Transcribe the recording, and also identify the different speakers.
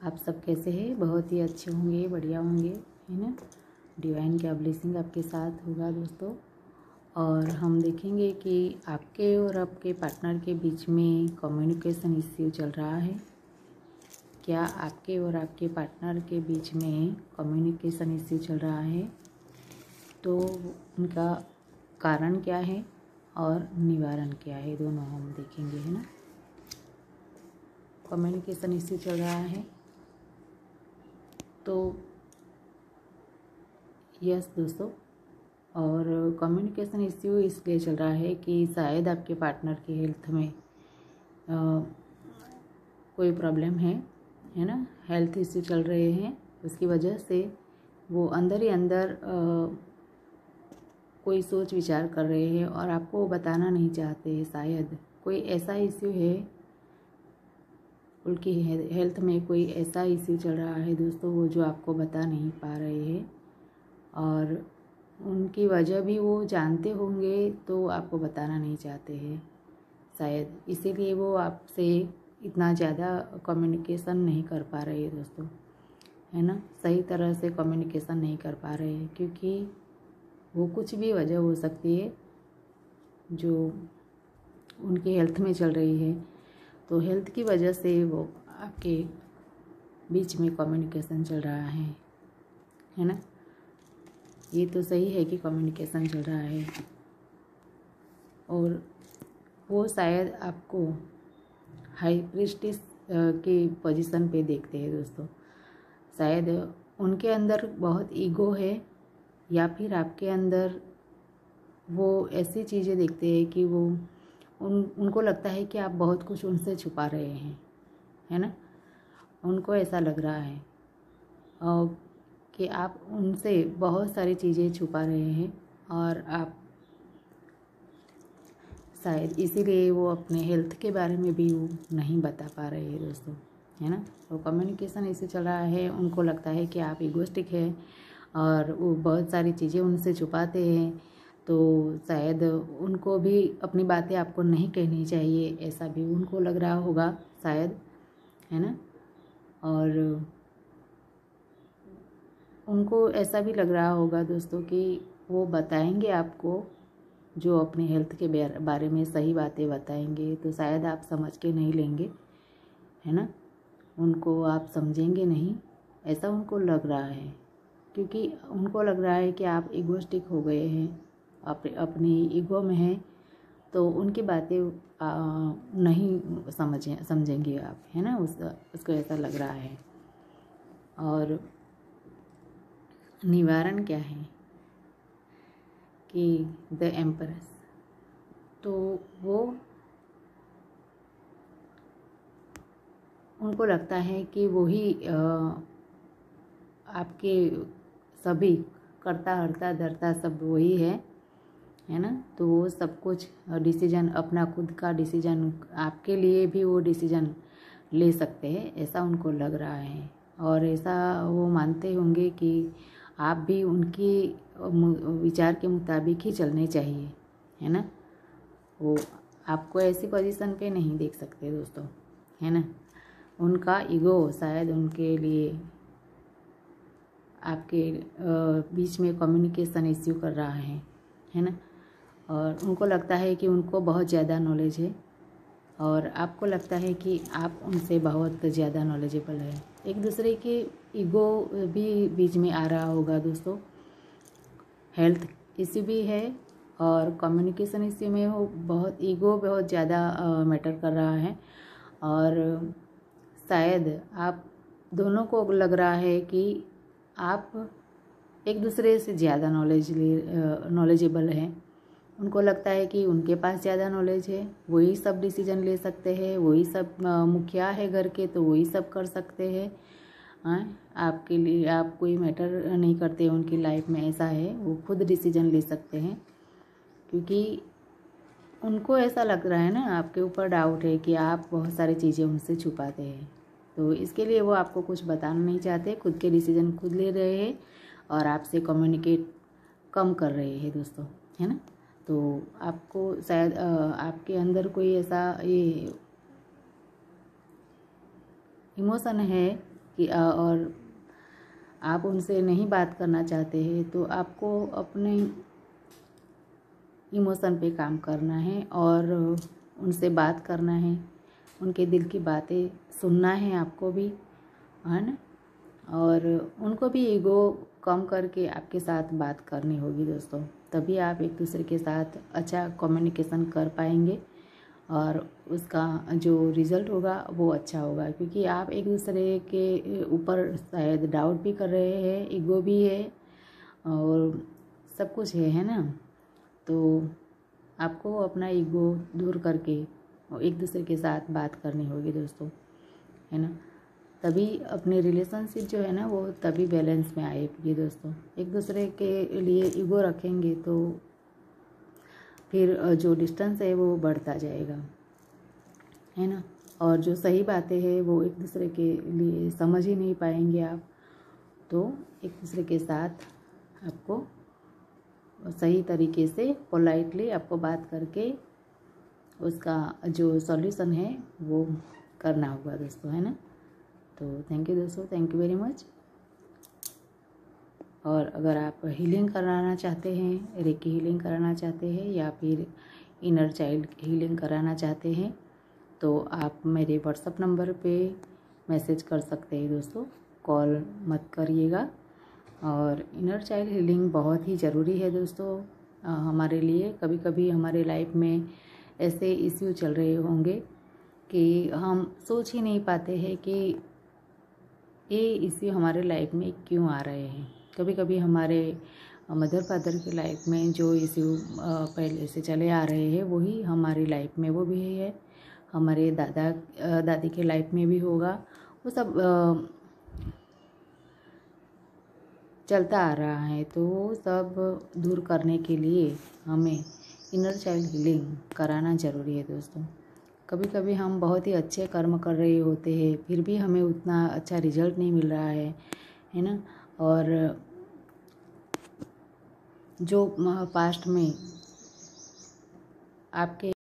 Speaker 1: आप सब कैसे हैं? बहुत ही अच्छे होंगे, बढ़िया होंगे, है ना। डिवाइन का ब्लेसिंग आपके साथ होगा दोस्तों। और हम देखेंगे कि आपके और आपके पार्टनर के बीच में कम्युनिकेशन इश्यू चल रहा है। क्या आपके और आपके पार्टनर के बीच में कम्युनिकेशन इश्यू चल रहा है? तो उनका कारण क्या है और निवारण क्या है, दोनों हम देखेंगे, है ना। कम्युनिकेशन इश्यू चल रहा है तो यस दोस्तों, और कम्युनिकेशन इश्यू इसलिए चल रहा है कि शायद आपके पार्टनर की हेल्थ में कोई प्रॉब्लम है ना। हेल्थ इश्यू चल रहे हैं, उसकी वजह से वो अंदर ही अंदर कोई सोच विचार कर रहे हैं और आपको वो बताना नहीं चाहते हैं। शायद कोई ऐसा इश्यू है, उनकी हेल्थ में कोई ऐसा इश्यू चल रहा है दोस्तों, वो जो आपको बता नहीं पा रहे हैं। और उनकी वजह भी वो जानते होंगे तो आपको बताना नहीं चाहते हैं शायद, इसीलिए वो आपसे इतना ज़्यादा कम्युनिकेशन नहीं कर पा रहे हैं दोस्तों, है ना। सही तरह से कम्युनिकेशन नहीं कर पा रहे हैं क्योंकि वो कुछ भी वजह हो सकती है जो उनकी हेल्थ में चल रही है। तो हेल्थ की वजह से वो आपके बीच में कम्युनिकेशन चल रहा है ना। ये तो सही है कि कम्युनिकेशन चल रहा है और वो शायद आपको हाई प्रीस्टिस की पोजीशन पे देखते हैं दोस्तों। शायद उनके अंदर बहुत ईगो है या फिर आपके अंदर वो ऐसी चीज़ें देखते हैं कि वो उनको लगता है कि आप बहुत कुछ उनसे छुपा रहे हैं, है ना। उनको ऐसा लग रहा है और कि आप उनसे बहुत सारी चीज़ें छुपा रहे हैं और आप शायद इसीलिए वो अपने हेल्थ के बारे में भी वो नहीं बता पा रहे हैं दोस्तों, है ना। तो कम्युनिकेशन ऐसे चल रहा है, उनको लगता है कि आप इगोइस्टिक है और वो बहुत सारी चीज़ें उनसे छुपाते हैं। तो शायद उनको भी अपनी बातें आपको नहीं कहनी चाहिए, ऐसा भी उनको लग रहा होगा शायद, है ना। और उनको ऐसा भी लग रहा होगा दोस्तों कि वो बताएंगे आपको जो अपने हेल्थ के बारे में सही बातें बताएंगे तो शायद आप समझ के नहीं लेंगे, है ना। उनको आप समझेंगे नहीं, ऐसा उनको लग रहा है क्योंकि उनको लग रहा है कि आप इगोइस्टिक हो गए हैं, अपनी ईगो में हैं। तो उनकी बातें नहीं समझेंगे आप, है ना। उसको ऐसा लग रहा है। और निवारण क्या है कि द एम्परेस, तो वो उनको लगता है कि वही आपके सभी करता हरता धरता सब वही है ना। तो वो सब कुछ डिसीजन, अपना खुद का डिसीजन, आपके लिए भी वो डिसीजन ले सकते हैं, ऐसा उनको लग रहा है। और ऐसा वो मानते होंगे कि आप भी उनकी विचार के मुताबिक ही चलने चाहिए, है ना। वो आपको ऐसी पोजीशन पे नहीं देख सकते दोस्तों, है ना। उनका ईगो शायद उनके लिए आपके बीच में कम्युनिकेशन इश्यू कर रहा है ना। और उनको लगता है कि उनको बहुत ज़्यादा नॉलेज है और आपको लगता है कि आप उनसे बहुत ज़्यादा नॉलेजेबल है। एक दूसरे के ईगो भी बीच में आ रहा होगा दोस्तों। हेल्थ इश्यू भी है और कम्युनिकेशन इश्यू में वो बहुत ईगो बहुत ज़्यादा मैटर कर रहा है। और शायद आप दोनों को लग रहा है कि आप एक दूसरे से ज़्यादा नॉलेजेबल हैं। उनको लगता है कि उनके पास ज़्यादा नॉलेज है, वही सब डिसीजन ले सकते हैं, वही सब मुखिया है घर के, तो वही सब कर सकते हैं। आपके लिए आप कोई मैटर नहीं करते उनकी लाइफ में, ऐसा है। वो खुद डिसीजन ले सकते हैं क्योंकि उनको ऐसा लग रहा है ना, आपके ऊपर डाउट है कि आप बहुत सारी चीज़ें उनसे छुपाते हैं। तो इसके लिए वो आपको कुछ बताना नहीं चाहते, खुद के डिसीजन खुद ले रहे हैं और आपसे कम्युनिकेट कम कर रहे हैं दोस्तों, है ना। तो आपको शायद आपके अंदर कोई ऐसा ये इमोशन है कि और आप उनसे नहीं बात करना चाहते हैं, तो आपको अपने इमोशन पे काम करना है और उनसे बात करना है, उनके दिल की बातें सुनना है आपको भी, है ना। और उनको भी ईगो कम करके आपके साथ बात करनी होगी दोस्तों, तभी आप एक दूसरे के साथ अच्छा कम्युनिकेशन कर पाएंगे और उसका जो रिज़ल्ट होगा वो अच्छा होगा। क्योंकि आप एक दूसरे के ऊपर शायद डाउट भी कर रहे हैं, ईगो भी है और सब कुछ है ना। तो आपको अपना ईगो दूर करके एक दूसरे के साथ बात करनी होगी दोस्तों, है ना। तभी अपनी रिलेशनशिप जो है ना वो तभी बैलेंस में आएगी दोस्तों। एक दूसरे के लिए ईगो रखेंगे तो फिर जो डिस्टेंस है वो बढ़ता जाएगा, है ना। और जो सही बातें हैं वो एक दूसरे के लिए समझ ही नहीं पाएंगे आप, तो एक दूसरे के साथ आपको सही तरीके से पोलाइटली आपको बात करके उसका जो सॉल्यूशन है वो करना होगा दोस्तों, है ना। तो थैंक यू दोस्तों, थैंक यू वेरी मच। और अगर आप हीलिंग कराना चाहते हैं, रेकी हीलिंग कराना चाहते हैं या फिर इनर चाइल्ड हीलिंग कराना चाहते हैं, तो आप मेरे व्हाट्सएप नंबर पे मैसेज कर सकते हैं दोस्तों, कॉल मत करिएगा। और इनर चाइल्ड हीलिंग बहुत ही ज़रूरी है दोस्तों हमारे लिए। कभी कभी हमारे लाइफ में ऐसे इश्यू चल रहे होंगे कि हम सोच ही नहीं पाते हैं कि ये इश्यू हमारे लाइफ में क्यों आ रहे हैं। कभी कभी हमारे मदर फादर की लाइफ में जो इश्यू पहले से चले आ रहे हैं वही हमारी लाइफ में वो भी है, हमारे दादा दादी के लाइफ में भी होगा, वो सब चलता आ रहा है। तो वो सब दूर करने के लिए हमें इनर चाइल्ड हीलिंग कराना ज़रूरी है दोस्तों। कभी कभी हम बहुत ही अच्छे कर्म कर रहे होते हैं फिर भी हमें उतना अच्छा रिजल्ट नहीं मिल रहा है ना। और जो पास्ट में आपके